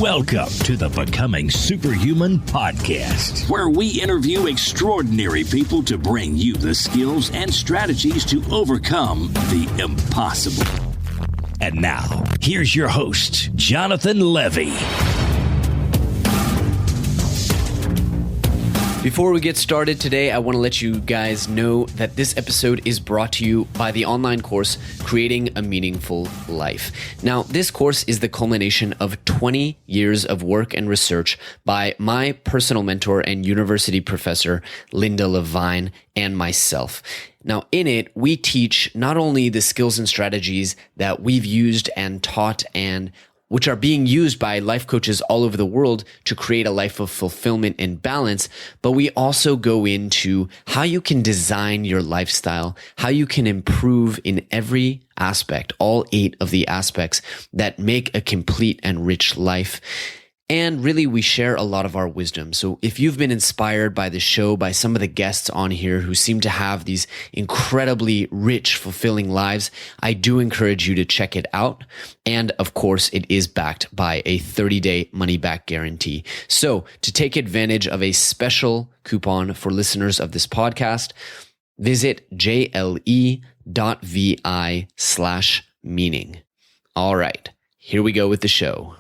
Welcome to the Becoming Superhuman podcast, where we interview extraordinary people to bring you the skills and strategies to overcome the impossible. And now, here's your host, Jonathan Levy. Before we get started today, I want to let you guys know that this episode is brought to you by the online course, Creating a Meaningful Life. Now, this course is the culmination of 20 years of work and research by my personal mentor and university professor, Linda Levine, and myself. Now, in it, we teach not only the skills and strategies that we've used and taught and which are being used by life coaches all over the world to create a life of fulfillment and balance, but we also go into how you can design your lifestyle, how you can improve in every aspect, all 8 of the aspects that make a complete and rich life. And really, we share a lot of our wisdom. So if you've been inspired by the show, by some of the guests on here who seem to have these incredibly rich, fulfilling lives, I do encourage you to check it out. And of course, it is backed by a 30-day money-back guarantee. So to take advantage of a special coupon for listeners of this podcast, visit jle.vi/meaning. All right, here we go with the show.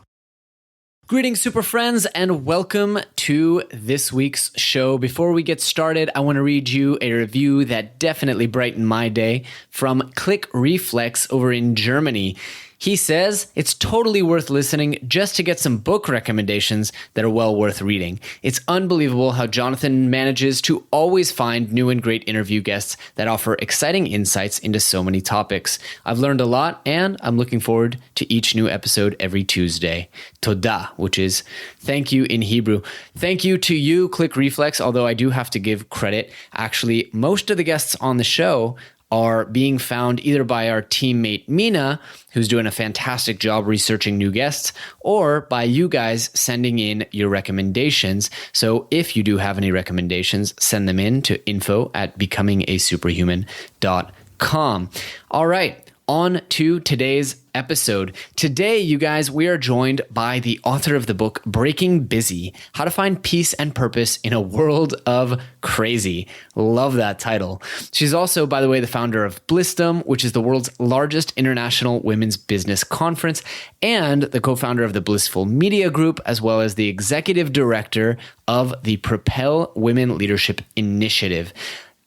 Greetings, super friends, and welcome to this week's show. Before we get started, I want to read you a review that definitely brightened my day from Click Reflex over in Germany. He says, it's totally worth listening just to get some book recommendations that are well worth reading. It's unbelievable how Jonathan manages to always find new and great interview guests that offer exciting insights into so many topics. I've learned a lot, and I'm looking forward to each new episode every Tuesday. Toda, which is thank you in Hebrew. Thank you to you, Click Reflex, although I do have to give credit. Actually, most of the guests on the show are being found either by our teammate Mina, who's doing a fantastic job researching new guests, or by you guys sending in your recommendations. So if you do have any recommendations, send them in to info@becomingasuperhuman.com. All right, on to today's episode. Today, you guys, we are joined by the author of the book, Breaking Busy, How to Find Peace and Purpose in a World of Crazy. Love that title. She's also, by the way, the founder of Blissdom, which is the world's largest international women's business conference, and the co-founder of the Blissful Media Group, as well as the executive director of the Propel Women Leadership Initiative.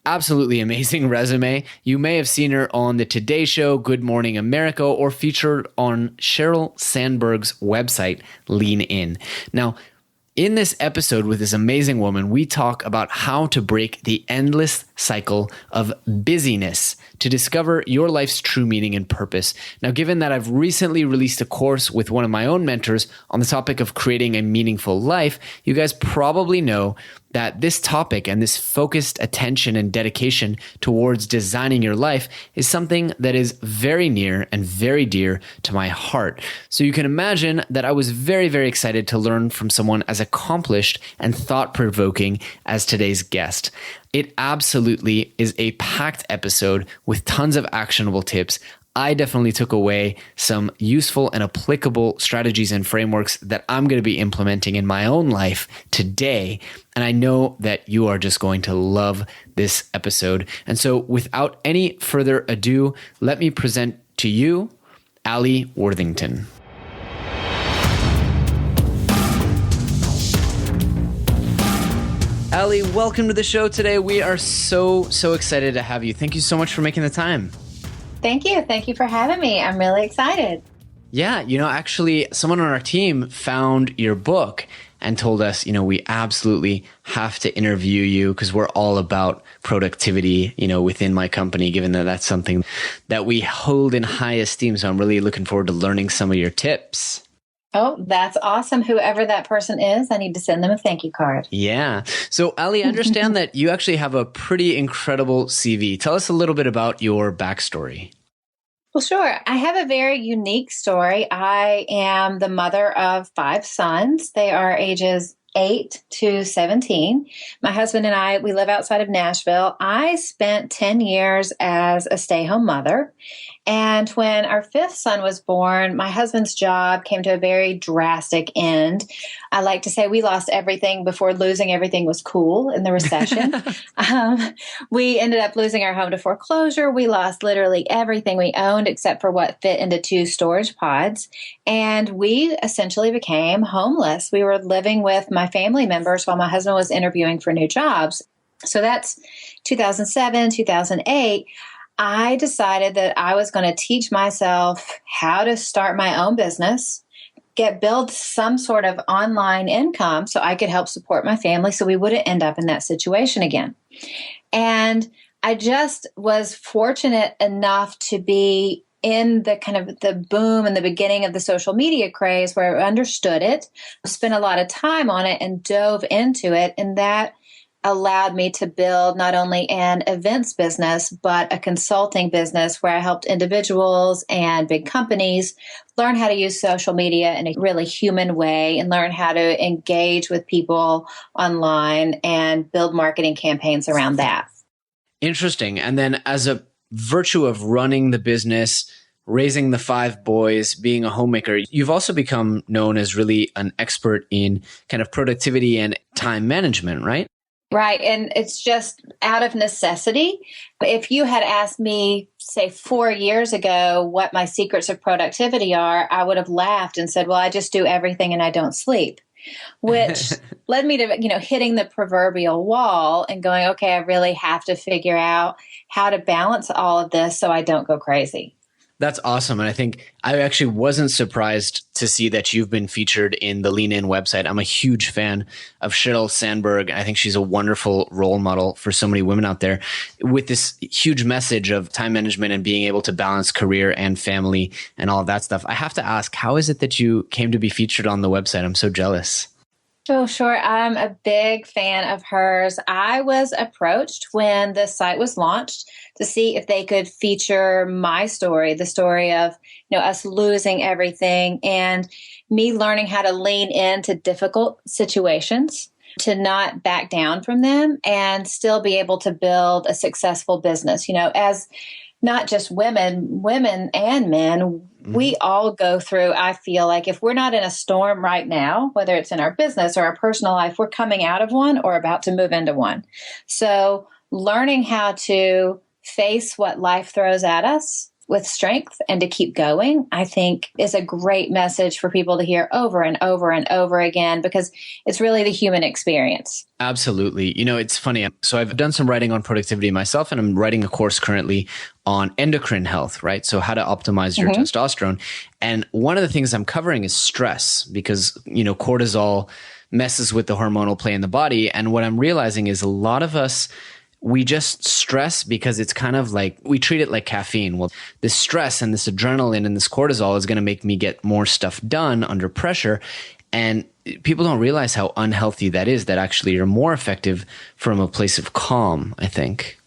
Absolutely amazing resume. You may have seen her on the Today Show, Good Morning America, or featured on Sheryl Sandberg's website, Lean In. Now, in this episode with this amazing woman, we talk about how to break the endless cycle of busyness to discover your life's true meaning and purpose. Now, given that I've recently released a course with one of my own mentors on the topic of creating a meaningful life, you guys probably know that this topic and this focused attention and dedication towards designing your life is something that is very near and very dear to my heart. So you can imagine that I was very, very excited to learn from someone as accomplished and thought-provoking as today's guest. It absolutely is a packed episode with tons of actionable tips. I definitely took away some useful and applicable strategies and frameworks that I'm going to be implementing in my own life today. And I know that you are just going to love this episode. And so without any further ado, let me present to you Alli Worthington. Alli, welcome to the show today. We are so excited to have you. Thank you so much for making the time. Thank you. Thank you for having me. I'm really excited. Yeah, actually, someone on our team found your book and told us, we absolutely have to interview you because we're all about productivity, within my company, given that that's something that we hold in high esteem. So I'm really looking forward to learning some of your tips. Oh, that's awesome. Whoever that person is, I need to send them a thank you card. Yeah. So, Alli, I understand that you actually have a pretty incredible CV. Tell us a little bit about your backstory. Well, sure. I have a very unique story. I am the mother of 5 sons. They are ages 8 to 17. My husband and I, we live outside of Nashville. I spent 10 years as a stay-home mother. And when our fifth son was born, my husband's job came to a very drastic end. I like to say we lost everything before losing everything was cool in the recession. We ended up losing our home to foreclosure. We lost literally everything we owned except for what fit into 2 storage pods. And we essentially became homeless. We were living with my family members while my husband was interviewing for new jobs. So that's 2007, 2008. I decided that I was going to teach myself how to start my own business, build some sort of online income so I could help support my family so we wouldn't end up in that situation again. And I just was fortunate enough to be in the kind of the boom and the beginning of the social media craze where I understood it, spent a lot of time on it and dove into it. And that allowed me to build not only an events business, but a consulting business where I helped individuals and big companies learn how to use social media in a really human way and learn how to engage with people online and build marketing campaigns around that. Interesting. And then as a virtue of running the business, raising the 5 boys, being a homemaker, you've also become known as really an expert in kind of productivity and time management, right? Right. And it's just out of necessity. If you had asked me, say, 4 years ago, what my secrets of productivity are, I would have laughed and said, well, I just do everything and I don't sleep, which led me to, hitting the proverbial wall and going, okay, I really have to figure out how to balance all of this so I don't go crazy. That's awesome. And I think I actually wasn't surprised to see that you've been featured in the Lean In website. I'm a huge fan of Sheryl Sandberg. I think she's a wonderful role model for so many women out there with this huge message of time management and being able to balance career and family and all of that stuff. I have to ask, how is it that you came to be featured on the website? I'm so jealous. Oh, sure. I'm a big fan of hers. I was approached when the site was launched to see if they could feature my story, the story of, us losing everything and me learning how to lean into difficult situations, to not back down from them and still be able to build a successful business, as not just women and men, we all go through, I feel like if we're not in a storm right now, whether it's in our business or our personal life, we're coming out of one or about to move into one. So learning how to face what life throws at us with strength and to keep going, I think is a great message for people to hear over and over and over again, because it's really the human experience. Absolutely. It's funny. So I've done some writing on productivity myself, and I'm writing a course currently on endocrine health, right? So how to optimize your testosterone. And one of the things I'm covering is stress, because, cortisol messes with the hormonal play in the body. And what I'm realizing is a lot of us, we just stress because it's kind of like, we treat it like caffeine. Well, this stress and this adrenaline and this cortisol is going to make me get more stuff done under pressure. And people don't realize how unhealthy that is, that actually you're more effective from a place of calm, I think.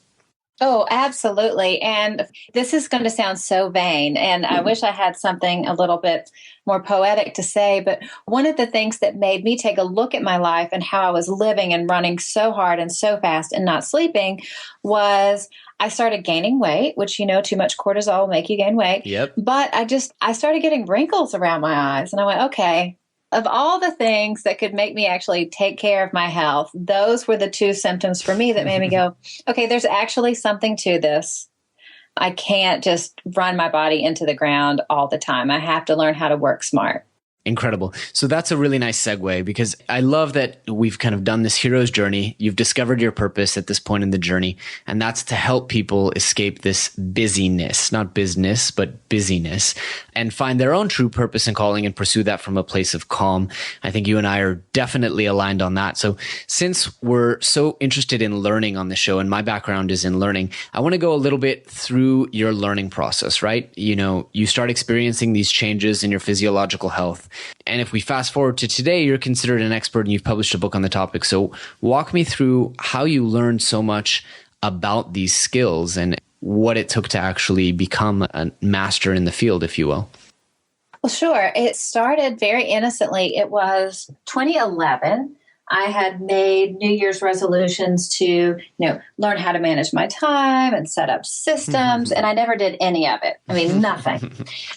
Oh, absolutely. And this is going to sound so vain, and I wish I had something a little bit more poetic to say, but one of the things that made me take a look at my life and how I was living and running so hard and so fast and not sleeping was I started gaining weight, which, too much cortisol will make you gain weight. Yep. But I started getting wrinkles around my eyes, and I went, okay, of all the things that could make me actually take care of my health, those were the 2 symptoms for me that made me go, okay, there's actually something to this. I can't just run my body into the ground all the time. I have to learn how to work smart. Incredible. So that's a really nice segue, because I love that we've kind of done this hero's journey. You've discovered your purpose at this point in the journey, and that's to help people escape this busyness, not business, but busyness, and find their own true purpose and calling and pursue that from a place of calm. I think you and I are definitely aligned on that. So since we're so interested in learning on the show, and my background is in learning, I want to go a little bit through your learning process, right? You start experiencing these changes in your physiological health. And if we fast forward to today, you're considered an expert and you've published a book on the topic. So walk me through how you learned so much about these skills and what it took to actually become a master in the field, if you will. Well, sure. It started very innocently. It was 2011. I had made New Year's resolutions to, learn how to manage my time and set up systems. And I never did any of it. I mean, nothing.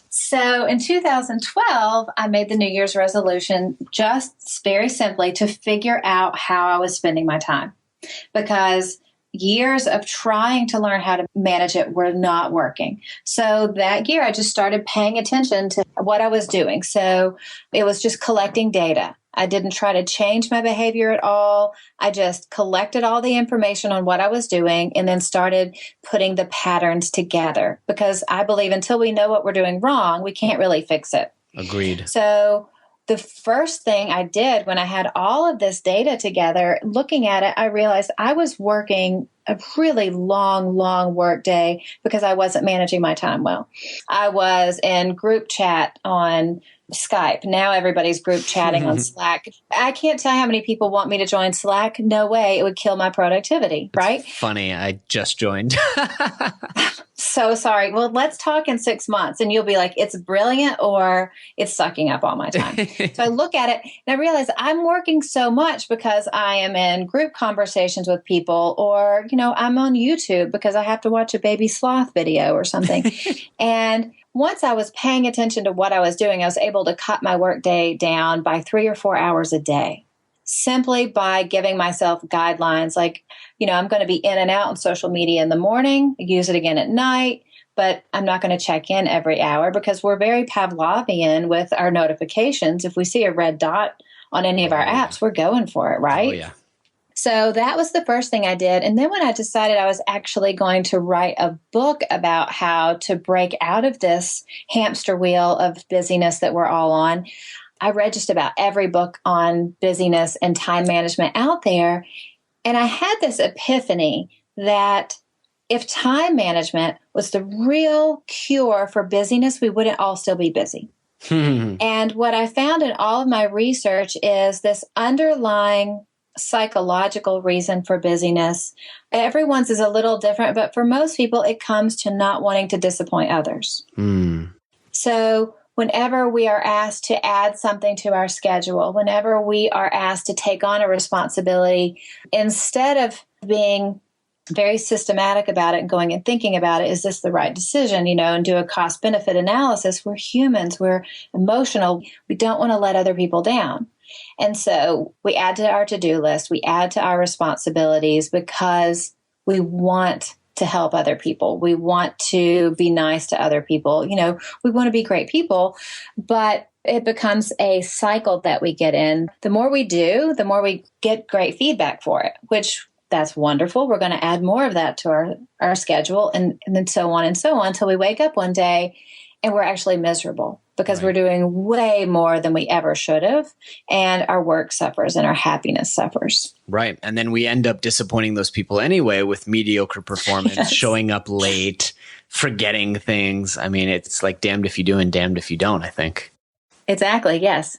So in 2012, I made the New Year's resolution just very simply to figure out how I was spending my time, because years of trying to learn how to manage it were not working. So that year, I just started paying attention to what I was doing. So it was just collecting data. I didn't try to change my behavior at all. I just collected all the information on what I was doing and then started putting the patterns together, because I believe until we know what we're doing wrong, we can't really fix it. Agreed. So the first thing I did when I had all of this data together, looking at it, I realized I was working a really long work day because I wasn't managing my time well. I was in group chat on Skype. Now everybody's group chatting on Slack. I can't tell how many people want me to join Slack. No way. It would kill my productivity, right? It's funny. I just joined. So sorry. Well, let's talk in 6 months and you'll be like, it's brilliant or it's sucking up all my time. So I look at it and I realize I'm working so much because I am in group conversations with people, or, I'm on YouTube because I have to watch a baby sloth video or something. And once I was paying attention to what I was doing, I was able to cut my workday down by 3 or 4 hours a day, simply by giving myself guidelines like, I'm going to be in and out on social media in the morning, use it again at night, but I'm not going to check in every hour, because we're very Pavlovian with our notifications. If we see a red dot on any of our apps, we're going for it, right? Oh, yeah. So that was the first thing I did. And then when I decided I was actually going to write a book about how to break out of this hamster wheel of busyness that we're all on, I read just about every book on busyness and time management out there. And I had this epiphany that if time management was the real cure for busyness, we wouldn't all still be busy. And what I found in all of my research is this underlying psychological reason for busyness. Everyone's is a little different, but for most people, it comes to not wanting to disappoint others. So whenever we are asked to add something to our schedule, whenever we are asked to take on a responsibility, instead of being very systematic about it and going and thinking about it, is this the right decision, and do a cost benefit analysis, we're humans, we're emotional. We don't want to let other people down. And so we add to our to-do list, we add to our responsibilities because we want to help other people. We want to be nice to other people. We want to be great people, but it becomes a cycle that we get in. The more we do, the more we get great feedback for it, which that's wonderful. We're going to add more of that to our schedule and then so on until we wake up one day and we're actually miserable because we're doing way more than we ever should have. And our work suffers and our happiness suffers. Right. And then we end up disappointing those people anyway with mediocre performance, showing up late, forgetting things. I mean, it's like damned if you do and damned if you don't, I think. Exactly. Yes.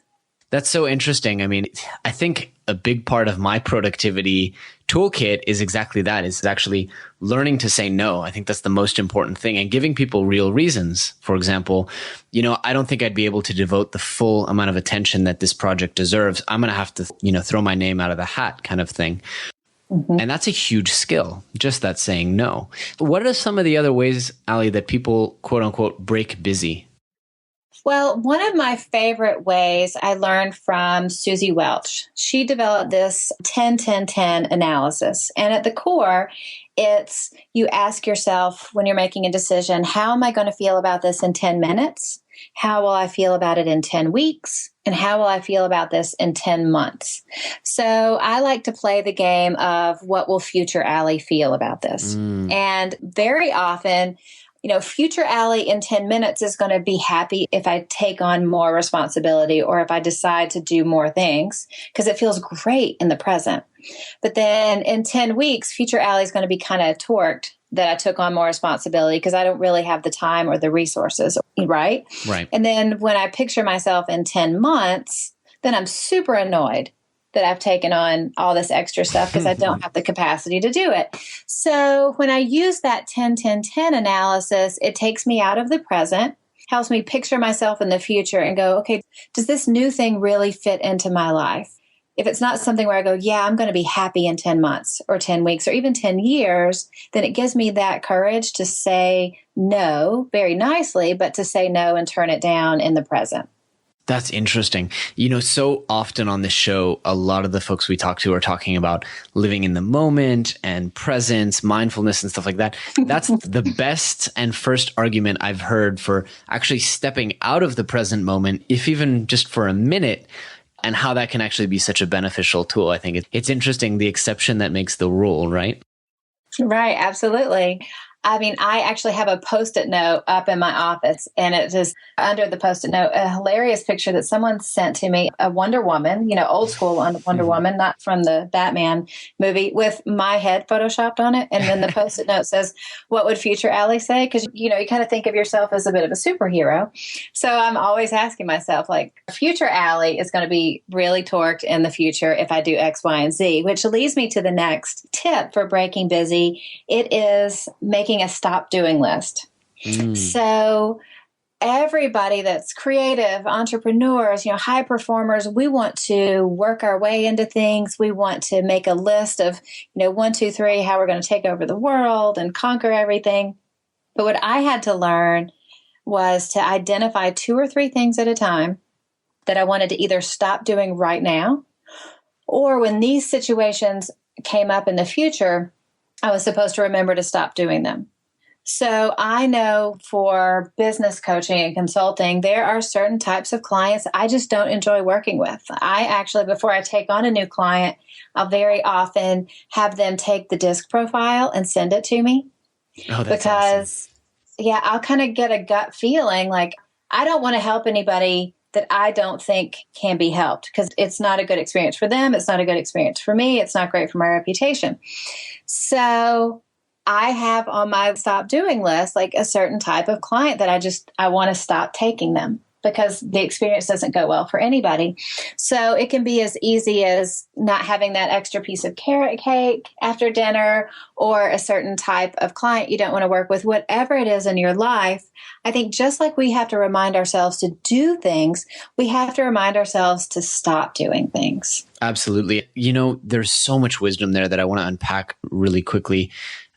That's so interesting. I mean, I think a big part of my productivity toolkit is exactly that, is actually learning to say no. I think that's the most important thing, and giving people real reasons. For example, I don't think I'd be able to devote the full amount of attention that this project deserves. I'm going to have to, throw my name out of the hat kind of thing. And that's a huge skill, just that saying no. What are some of the other ways, Alli, that people, quote unquote, break busy? Well, one of my favorite ways I learned from Susie Welch. She developed this 10-10-10 analysis. And at the core, it's you ask yourself when you're making a decision, how am I going to feel about this in 10 minutes? How will I feel about it in 10 weeks? And how will I feel about this in 10 months? So I like to play the game of what will future Alli feel about this? And very often, future Alli in 10 minutes is going to be happy if I take on more responsibility or if I decide to do more things because it feels great in the present. But then in 10 weeks, future Alli is going to be kind of torqued that I took on more responsibility because I don't really have the time or the resources, right? Right. And then when I picture myself in 10 months, then I'm super annoyed that I've taken on all this extra stuff because I don't have the capacity to do it. So when I use that 10-10-10 analysis, it takes me out of the present, helps me picture myself in the future and go, okay, does this new thing really fit into my life? if it's not something where I go, yeah, I'm going to be happy in 10 months or 10 weeks or even 10 years, then it gives me that courage to say no very nicely, but to say no and turn it down in the present. That's interesting. So often on this show, a lot of the folks we talk to are talking about living in the moment and presence, mindfulness and stuff like that. That's the best and first argument I've heard for actually stepping out of the present moment, if even just for a minute, and how that can actually be such a beneficial tool. I think it's interesting, the exception that makes the rule, right? Right, absolutely. I mean, I actually have a Post-it note up in my office, and it is under the Post-it note, a hilarious picture that someone sent to me, a Wonder Woman, old school Wonder Woman, not from the Batman movie, with my head photoshopped on it. And then the Post-it note says, what would future Alli say? Because, you kind of think of yourself as a bit of a superhero. So I'm always asking myself, like, future Alli is going to be really torqued in the future if I do X, Y, and Z, which leads me to the next tip for breaking busy. It is making a stop doing list. So everybody that's creative, entrepreneurs, high performers, we want to work our way into things. We want to make a list of, 1, 2, 3, how we're going to take over the world and conquer everything. But what I had to learn was to identify 2 or 3 things at a time that I wanted to either stop doing right now, or when these situations came up in the future, I was supposed to remember to stop doing them. So I know for business coaching and consulting, there are certain types of clients I just don't enjoy working with. I actually, before I take on a new client, I'll very often have them take the disc profile and send it to me. Oh, that's because, awesome. I'll kind of get a gut feeling like I don't want to help anybody that I don't think can be helped, because it's not a good experience for them. It's not a good experience for me. It's not great for my reputation. So I have on my stop doing list, like a certain type of client that I want to stop taking them, because the experience doesn't go well for anybody. So it can be as easy as not having that extra piece of carrot cake after dinner, or a certain type of client you don't want to work with, whatever it is in your life. I think just like we have to remind ourselves to do things, we have to remind ourselves to stop doing things. Absolutely. There's so much wisdom there that I want to unpack really quickly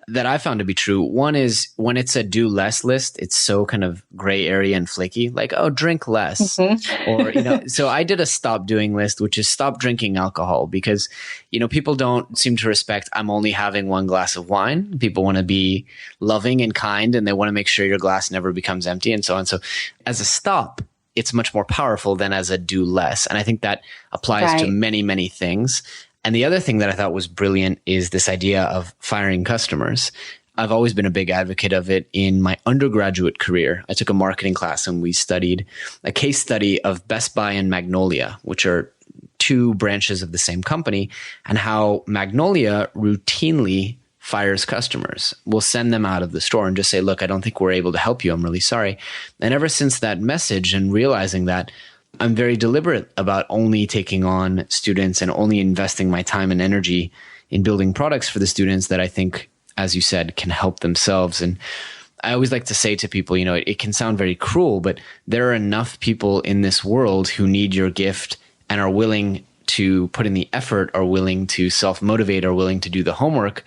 that I found to be true. One is, when it's a do less list, it's so kind of gray area and flaky, like, oh, drink less. Or, so I did a stop doing list, which is stop drinking alcohol, because, people don't seem to respect, I'm only having 1 glass of wine. People want to be loving and kind, and they want to make sure your glass never becomes empty, and so on. So as a stop, it's much more powerful than as a do less. And I think that applies to many, many things. And the other thing that I thought was brilliant is this idea of firing customers. I've always been a big advocate of it. In my undergraduate career, I took a marketing class and we studied a case study of Best Buy and Magnolia, which are 2 branches of the same company, and how Magnolia routinely fires customers. We'll send them out of the store and just say, look, I don't think we're able to help you. I'm really sorry. And ever since that message and realizing that, I'm very deliberate about only taking on students and only investing my time and energy in building products for the students that I think, as you said, can help themselves. And I always like to say to people, it can sound very cruel, but there are enough people in this world who need your gift and are willing to put in the effort, are willing to self-motivate, are willing to do the homework.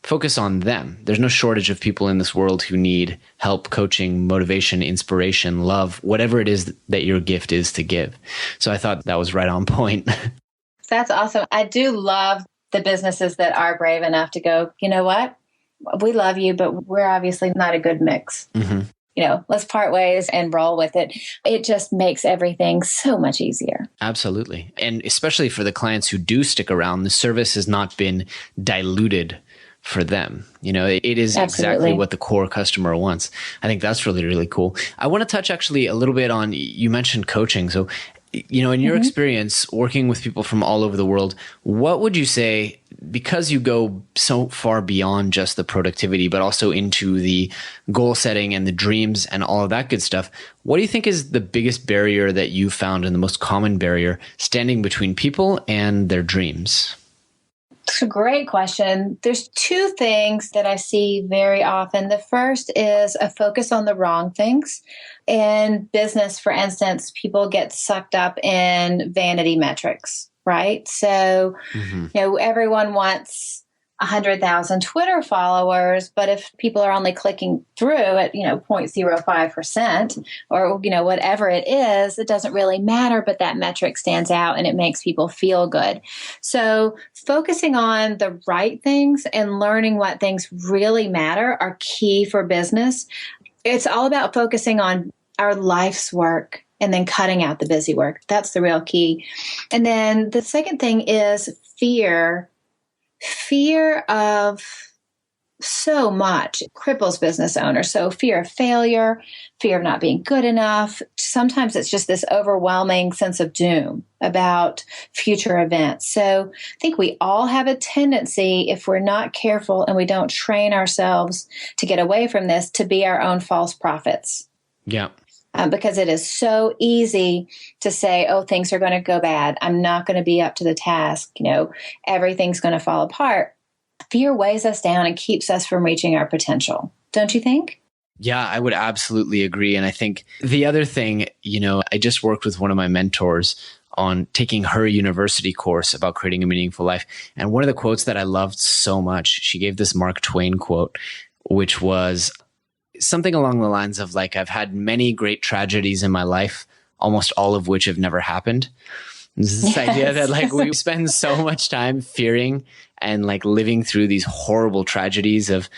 Focus on them. There's no shortage of people in this world who need help, coaching, motivation, inspiration, love, whatever it is that your gift is to give. So I thought that was right on point. That's awesome. I do love the businesses that are brave enough to go, you know what? We love you, but we're obviously not a good mix. Let's part ways and roll with it. It just makes everything so much easier. Absolutely. And especially for the clients who do stick around, the service has not been diluted for them. It is exactly what the core customer wants. I think that's really, really cool. I want to touch actually a little bit on, you mentioned coaching. So, in your experience working with people from all over the world, what would you say, because you go so far beyond just the productivity, but also into the goal setting and the dreams and all of that good stuff, what do you think is the biggest barrier that you found and the most common barrier standing between people and their dreams? It's a great question. There's 2 things that I see very often. The first is a focus on the wrong things. In business, for instance, people get sucked up in vanity metrics. right? So, everyone wants 100,000 Twitter followers, but if people are only clicking through at, 0.05% or, whatever it is, it doesn't really matter, but that metric stands out and it makes people feel good. So focusing on the right things and learning what things really matter are key for business. It's all about focusing on our life's work and then cutting out the busy work. That's the real key. And then the second thing is fear. Fear of so much cripples business owners. So fear of failure, fear of not being good enough. Sometimes it's just this overwhelming sense of doom about future events. So I think we all have a tendency, if we're not careful and we don't train ourselves to get away from this, to be our own false prophets. Yeah. Because it is so easy to say, oh, things are going to go bad. I'm not going to be up to the task. Everything's going to fall apart. Fear weighs us down and keeps us from reaching our potential. Don't you think? Yeah, I would absolutely agree. And I think the other thing, I just worked with one of my mentors on taking her university course about creating a meaningful life. And one of the quotes that I loved so much, she gave this Mark Twain quote, which was something along the lines of like, I've had many great tragedies in my life, almost all of which have never happened. This idea that like we spend so much time fearing and like living through these horrible tragedies of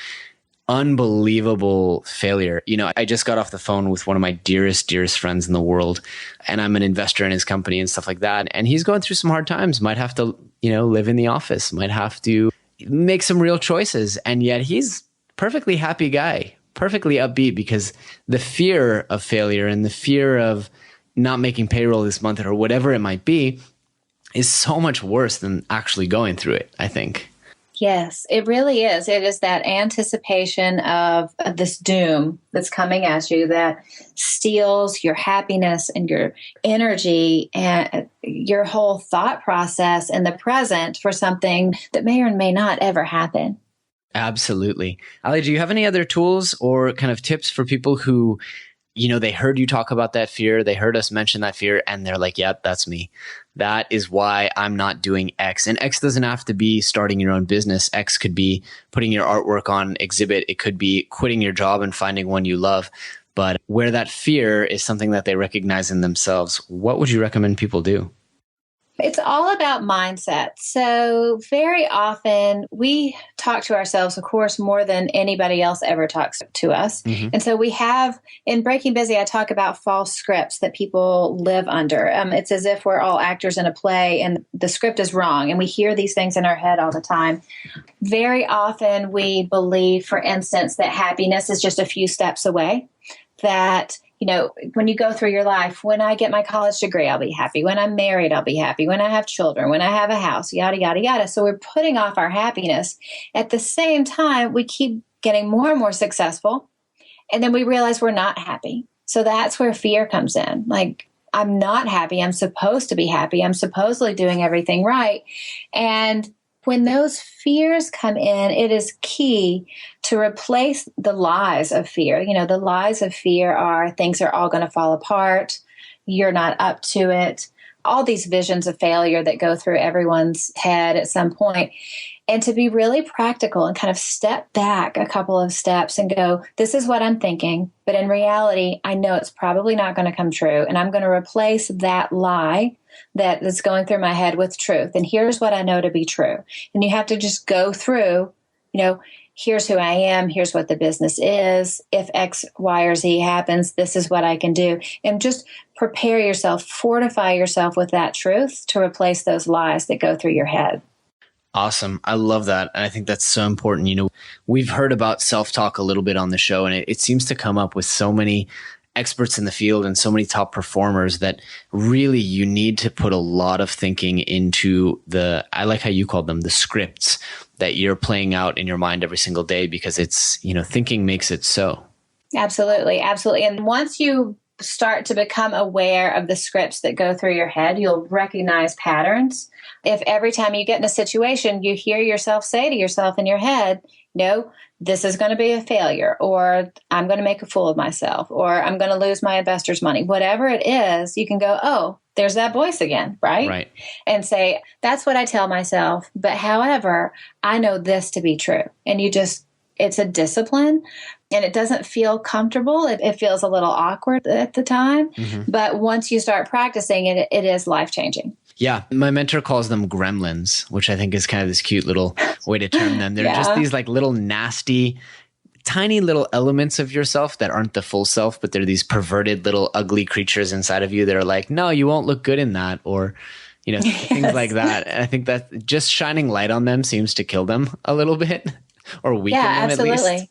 unbelievable failure. I just got off the phone with one of my dearest friends in the world, and I'm an investor in his company and stuff like that. And he's going through some hard times, might have to, live in the office, might have to make some real choices. And yet he's perfectly happy guy, perfectly upbeat, because the fear of failure and the fear of not making payroll this month or whatever it might be is so much worse than actually going through it, I think. Yes, it really is. It is that anticipation of this doom that's coming at you that steals your happiness and your energy and your whole thought process in the present for something that may or may not ever happen. Absolutely. Alli, do you have any other tools or kind of tips for people who, they heard you talk about that fear, they heard us mention that fear, and they're like, yep, that's me. That is why I'm not doing X. And X doesn't have to be starting your own business. X could be putting your artwork on exhibit. It could be quitting your job and finding one you love. But where that fear is something that they recognize in themselves, what would you recommend people do? It's all about mindset. So very often we talk to ourselves, of course, more than anybody else ever talks to us. Mm-hmm. And so we have, in Breaking Busy, I talk about false scripts that people live under. It's as if we're all actors in a play and the script is wrong. And we hear these things in our head all the time. Very often we believe, for instance, that happiness is just a few steps away. That when you go through your life, when I get my college degree, I'll be happy. When I'm married, I'll be happy. When I have children, when I have a house, yada, yada, yada. So we're putting off our happiness. At the same time, we keep getting more and more successful. And then we realize we're not happy. So that's where fear comes in. Like, I'm not happy. I'm supposed to be happy. I'm supposedly doing everything right. And when those fears come in, it is key to replace the lies of fear. The lies of fear are things are all going to fall apart. You're not up to it. All these visions of failure that go through everyone's head at some point. And to be really practical and kind of step back a couple of steps and go, this is what I'm thinking. But in reality, I know it's probably not going to come true. And I'm going to replace that lie that is going through my head with truth. And here's what I know to be true. And you have to just go through, here's who I am. Here's what the business is. If X, Y, or Z happens, this is what I can do. And just prepare yourself, fortify yourself with that truth to replace those lies that go through your head. Awesome. I love that. And I think that's so important. We've heard about self-talk a little bit on the show, and it seems to come up with so many experts in the field and so many top performers that really you need to put a lot of thinking into I like how you called them, the scripts that you're playing out in your mind every single day, because it's, thinking makes it so. Absolutely. Absolutely. And once you start to become aware of the scripts that go through your head, you'll recognize patterns. If every time you get in a situation, you hear yourself say to yourself in your head, this is going to be a failure, or I'm going to make a fool of myself, or I'm going to lose my investors' money, whatever it is, you can go, oh, there's that voice again, right? Right. And say, that's what I tell myself. But however, I know this to be true. And it's a discipline, and it doesn't feel comfortable. It feels a little awkward at the time. But once you start practicing it, it is life-changing. Yeah. My mentor calls them gremlins, which I think is kind of this cute little way to term them. They're just these like little nasty, tiny little elements of yourself that aren't the full self, but they're these perverted little ugly creatures inside of you that are like, no, you won't look good in that, or things like that. And I think that just shining light on them seems to kill them a little bit, or weaken them at least.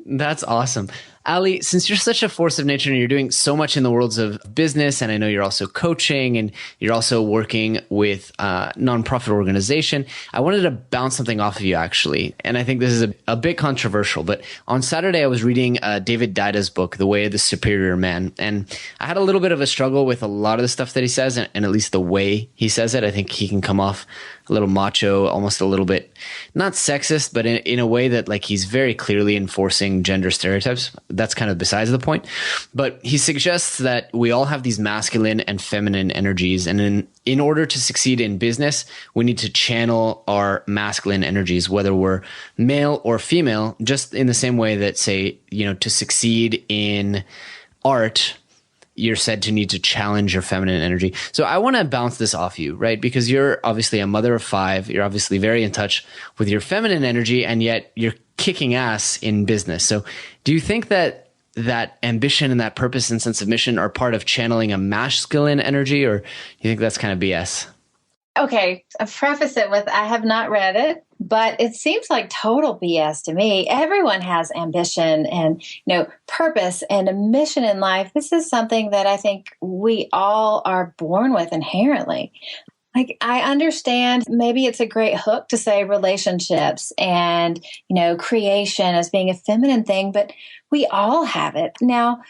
That's awesome. Alli, since you're such a force of nature and you're doing so much in the worlds of business, and I know you're also coaching and you're also working with a nonprofit organization, I wanted to bounce something off of you, actually. And I think this is a bit controversial, but on Saturday, I was reading David Dida's book, The Way of the Superior Man. And I had a little bit of a struggle with a lot of the stuff that he says, and at least the way he says it. I think he can come off a little macho, almost a little bit, not sexist, but in a way that like he's very clearly enforcing gender stereotypes. That's kind of besides the point. But he suggests that we all have these masculine and feminine energies. And in order to succeed in business, we need to channel our masculine energies, whether we're male or female, just in the same way that, say, to succeed in art, you're said to need to challenge your feminine energy. So I want to bounce this off you, right? Because you're obviously a mother of 5. You're obviously very in touch with your feminine energy, and yet you're kicking ass in business. So do you think that ambition and that purpose and sense of mission are part of channeling a masculine energy, or you think that's kind of BS? Okay, I preface it with, I have not read it, but it seems like total BS to me. Everyone has ambition and, purpose and a mission in life. This is something that I think we all are born with inherently. Like, I understand maybe it's a great hook to say relationships and, creation as being a feminine thing, but we all have it. Now,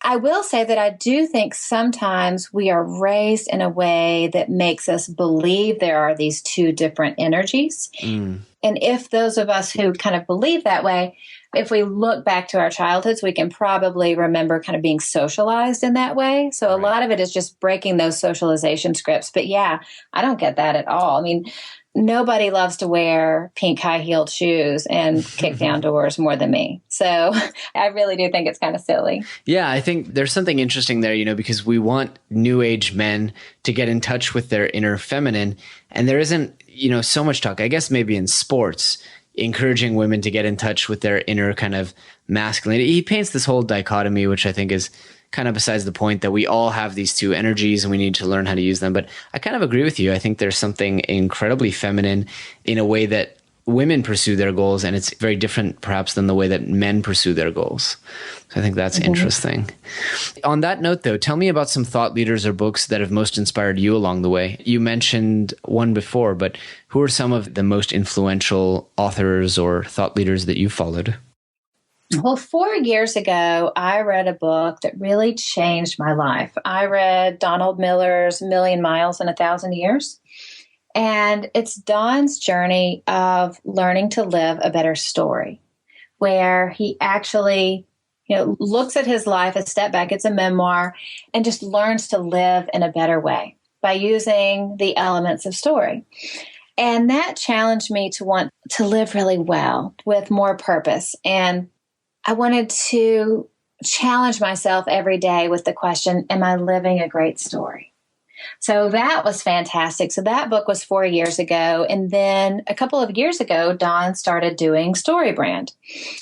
I will say that I do think sometimes we are raised in a way that makes us believe there are these two different energies. And if those of us who kind of believe that way, if we look back to our childhoods, we can probably remember kind of being socialized in that way. So a lot of it is just breaking those socialization scripts. But yeah, I don't get that at all. I mean, nobody loves to wear pink high-heeled shoes and kick down doors more than me. So I really do think it's kind of silly. Yeah, I think there's something interesting there, because we want new age men to get in touch with their inner feminine. And there isn't, so much talk, I guess maybe in sports, encouraging women to get in touch with their inner kind of masculine. He paints this whole dichotomy, which I think is kind of besides the point, that we all have these two energies and we need to learn how to use them. But I kind of agree with you. I think there's something incredibly feminine in a way that women pursue their goals, and it's very different perhaps than the way that men pursue their goals. So I think that's interesting. On that note, though, tell me about some thought leaders or books that have most inspired you along the way. You mentioned one before, but who are some of the most influential authors or thought leaders that you followed? Well, 4 years ago, I read a book that really changed my life. I read Donald Miller's Million Miles in 1,000 Years. And it's Don's journey of learning to live a better story, where he actually, looks at his life, a step back, it's a memoir, and just learns to live in a better way by using the elements of story. And that challenged me to want to live really well with more purpose. And I wanted to challenge myself every day with the question, am I living a great story? So that was fantastic. So that book was 4 years ago. And then a couple of years ago, Don started doing StoryBrand.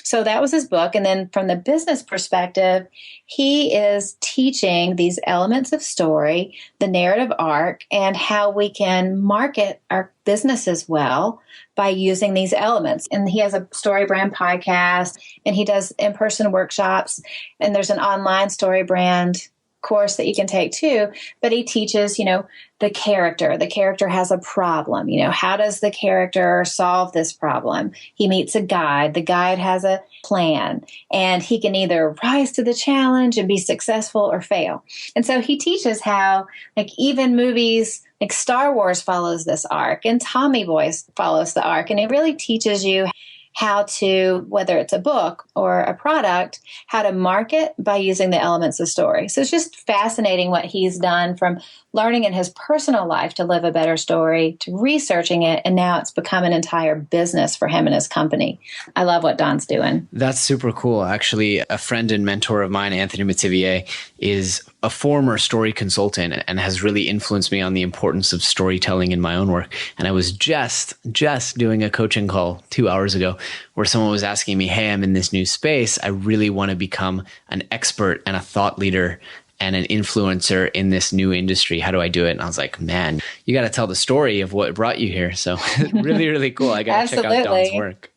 So that was his book. And then from the business perspective, he is teaching these elements of story, the narrative arc, and how we can market our businesses well by using these elements. And he has a StoryBrand podcast, and he does in-person workshops, and there's an online StoryBrand course that you can take too, but he teaches, the character. The character has a problem. How does the character solve this problem? He meets a guide. The guide has a plan, and he can either rise to the challenge and be successful or fail. And so he teaches how, even movies like Star Wars follows this arc, and Tommy Boy follows the arc. And it really teaches you how to, whether it's a book or a product, how to market by using the elements of story. So it's just fascinating what he's done, from learning in his personal life to live a better story, to researching it, and now it's become an entire business for him and his company. I love what Don's doing. That's super cool. Actually, a friend and mentor of mine, Anthony Metivier, is a former story consultant and has really influenced me on the importance of storytelling in my own work. And I was just doing a coaching call 2 hours ago where someone was asking me, hey, I'm in this new space. I really want to become an expert and a thought leader and an influencer in this new industry. How do I do it? And I was like, man, you got to tell the story of what brought you here. So really, really cool. I got to check out Don's work.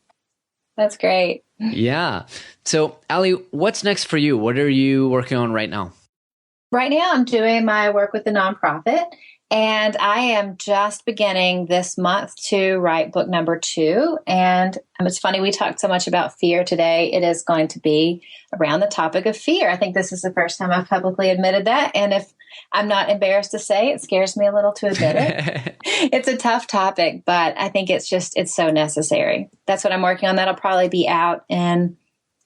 That's great. Yeah. So Alli, what's next for you? What are you working on right now? Right now, I'm doing my work with the nonprofit, and I am just beginning this month to write book number 2. And it's funny, we talked so much about fear today. It is going to be around the topic of fear. I think this is the first time I've publicly admitted that. And if I'm not embarrassed to say, it scares me a little to admit it. It's a tough topic, but I think it's so necessary. That's what I'm working on. That'll probably be out in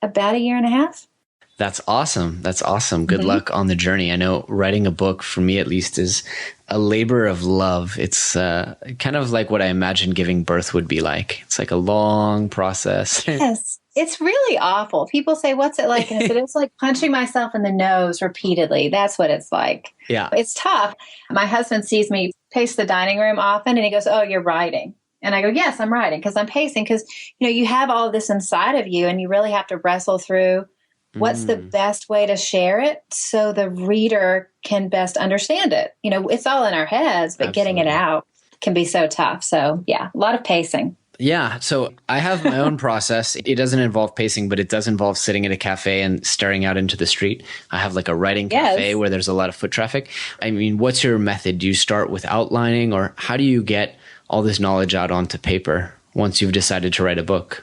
about a year and a half. That's awesome. That's awesome. Good luck on the journey. I know writing a book, for me at least, is a labor of love. It's kind of like what I imagine giving birth would be like. It's like a long process. Yes. It's really awful. People say, what's it like? And I said, it's like punching myself in the nose repeatedly. That's what it's like. Yeah. It's tough. My husband sees me pace the dining room often, and he goes, oh, you're writing. And I go, yes, I'm writing because I'm pacing, because, you have all of this inside of you, and you really have to wrestle through what's the best way to share it so the reader can best understand it. It's all in our heads, but Getting it out can be so tough. So yeah, a lot of pacing. Yeah. So I have my own process. It doesn't involve pacing, but it does involve sitting at a cafe and staring out into the street. I have like a writing cafe where there's a lot of foot traffic. I mean, what's your method? Do you start with outlining, or how do you get all this knowledge out onto paper once you've decided to write a book?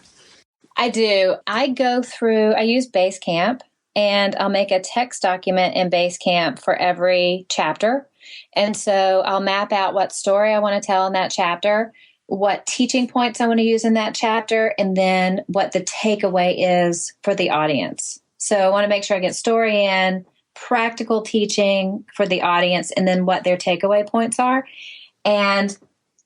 I do. I use Basecamp, and I'll make a text document in Basecamp for every chapter. And so I'll map out what story I want to tell in that chapter, what teaching points I want to use in that chapter, and then what the takeaway is for the audience. So I want to make sure I get story in, practical teaching for the audience, and then what their takeaway points are. And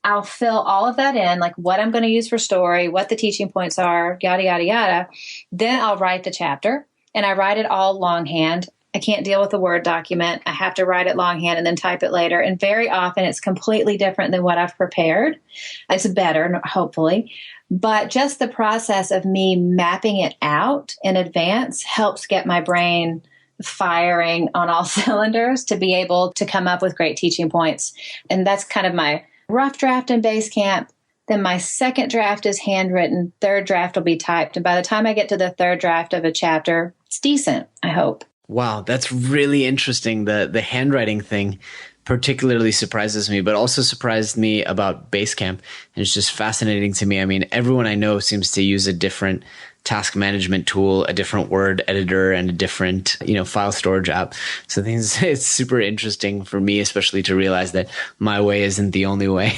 I'll fill all of that in, like what I'm going to use for story, what the teaching points are, yada, yada, yada. Then I'll write the chapter, and I write it all longhand. I can't deal with a Word document. I have to write it longhand and then type it later. And very often it's completely different than what I've prepared. It's better, hopefully. But just the process of me mapping it out in advance helps get my brain firing on all cylinders to be able to come up with great teaching points. And that's kind of my rough draft in Basecamp. Then my second draft is handwritten. Third draft will be typed. And by the time I get to the third draft of a chapter, it's decent, I hope. Wow, that's really interesting. The handwriting thing particularly surprises me, but also surprised me about Basecamp. And it's just fascinating to me. I mean, everyone I know seems to use a different task management tool, a different word editor, and a different, file storage app. So I think it's super interesting for me, especially to realize that my way isn't the only way.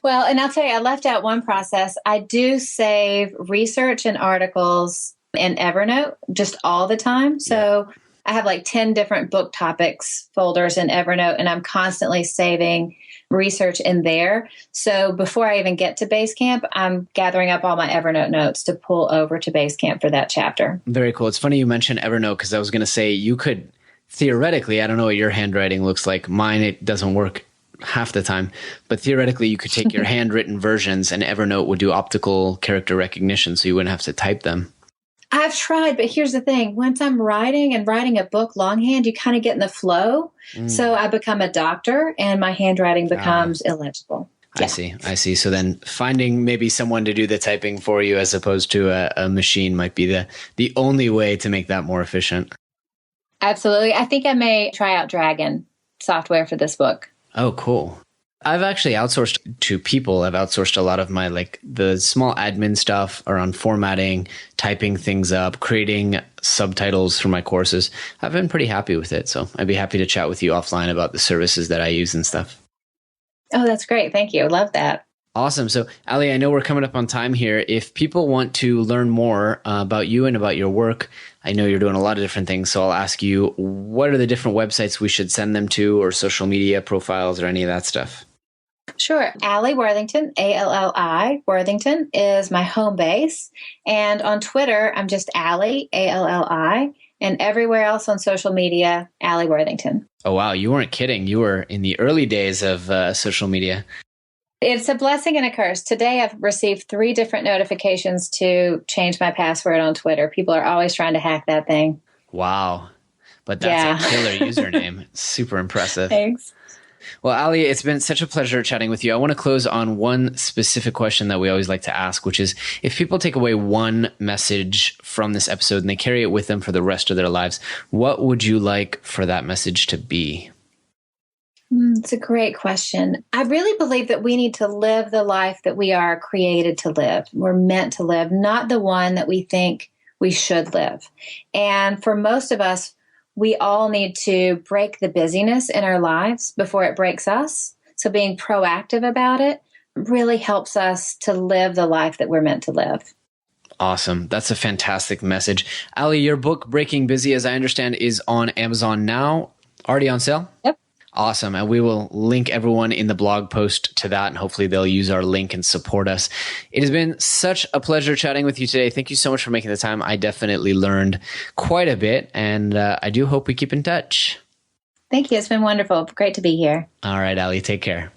Well, and I'll tell you, I left out one process. I do save research and articles in Evernote just all the time. So I have like 10 different book topics folders in Evernote, and I'm constantly saving research in there. So before I even get to Basecamp, I'm gathering up all my Evernote notes to pull over to Basecamp for that chapter. Very cool. It's funny you mentioned Evernote, because I was going to say you could theoretically, I don't know what your handwriting looks like. Mine, it doesn't work half the time, but theoretically you could take your handwritten versions and Evernote would do optical character recognition, so you wouldn't have to type them. I've tried, but here's the thing. Once I'm writing a book longhand, you kind of get in the flow. So I become a doctor and my handwriting becomes illegible. Yeah. I see. So then finding maybe someone to do the typing for you as opposed to a machine might be the only way to make that more efficient. Absolutely. I think I may try out Dragon software for this book. Oh, cool. I've actually outsourced to people. I've outsourced a lot of my the small admin stuff around formatting, typing things up, creating subtitles for my courses. I've been pretty happy with it. So I'd be happy to chat with you offline about the services that I use and stuff. Oh, that's great. Thank you. Love that. Awesome. So, Alli, I know we're coming up on time here. If people want to learn more about you and about your work, I know you're doing a lot of different things. So I'll ask you, what are the different websites we should send them to, or social media profiles, or any of that stuff? Sure. Alli Worthington, Alli Worthington is my home base. And on Twitter, I'm just Alli, Alli. And everywhere else on social media, Alli Worthington. Oh, wow. You weren't kidding. You were in the early days of social media. It's a blessing and a curse. Today, I've received 3 different notifications to change my password on Twitter. People are always trying to hack that thing. Wow. But that's a killer username. Super impressive. Thanks. Well, Alli, it's been such a pleasure chatting with you. I want to close on one specific question that we always like to ask, which is, if people take away one message from this episode and they carry it with them for the rest of their lives, what would you like for that message to be? It's a great question. I really believe that we need to live the life that we are created to live. We're meant to live, not the one that we think we should live. And for most of us, we all need to break the busyness in our lives before it breaks us. So being proactive about it really helps us to live the life that we're meant to live. Awesome. That's a fantastic message. Alli, your book, Breaking Busy, as I understand, is on Amazon now, already on sale? Yep. Awesome. And we will link everyone in the blog post to that, and hopefully they'll use our link and support us. It has been such a pleasure chatting with you today. Thank you so much for making the time. I definitely learned quite a bit, and I do hope we keep in touch. Thank you. It's been wonderful. Great to be here. All right, Alli, take care.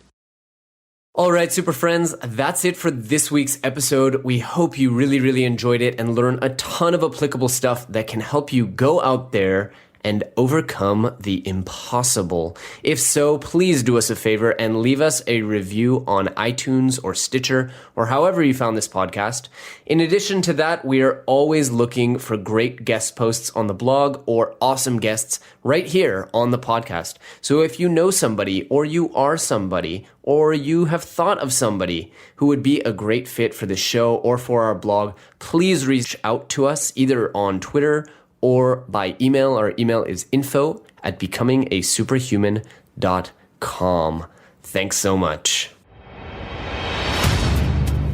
All right, super friends, that's it for this week's episode. We hope you really, really enjoyed it and learned a ton of applicable stuff that can help you go out there and overcome the impossible. If so, please do us a favor and leave us a review on iTunes or Stitcher or however you found this podcast. In addition to that, we are always looking for great guest posts on the blog or awesome guests right here on the podcast. So if you know somebody, or you are somebody, or you have thought of somebody who would be a great fit for the show or for our blog, please reach out to us either on Twitter or by email. Our email is info@becomingaSuperhuman.com. Thanks so much.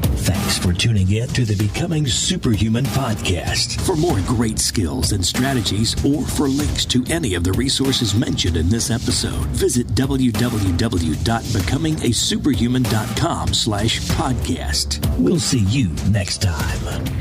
Thanks for tuning in to the Becoming Superhuman podcast. For more great skills and strategies, or for links to any of the resources mentioned in this episode, visit www.becomingasuperhuman.com/podcast. We'll see you next time.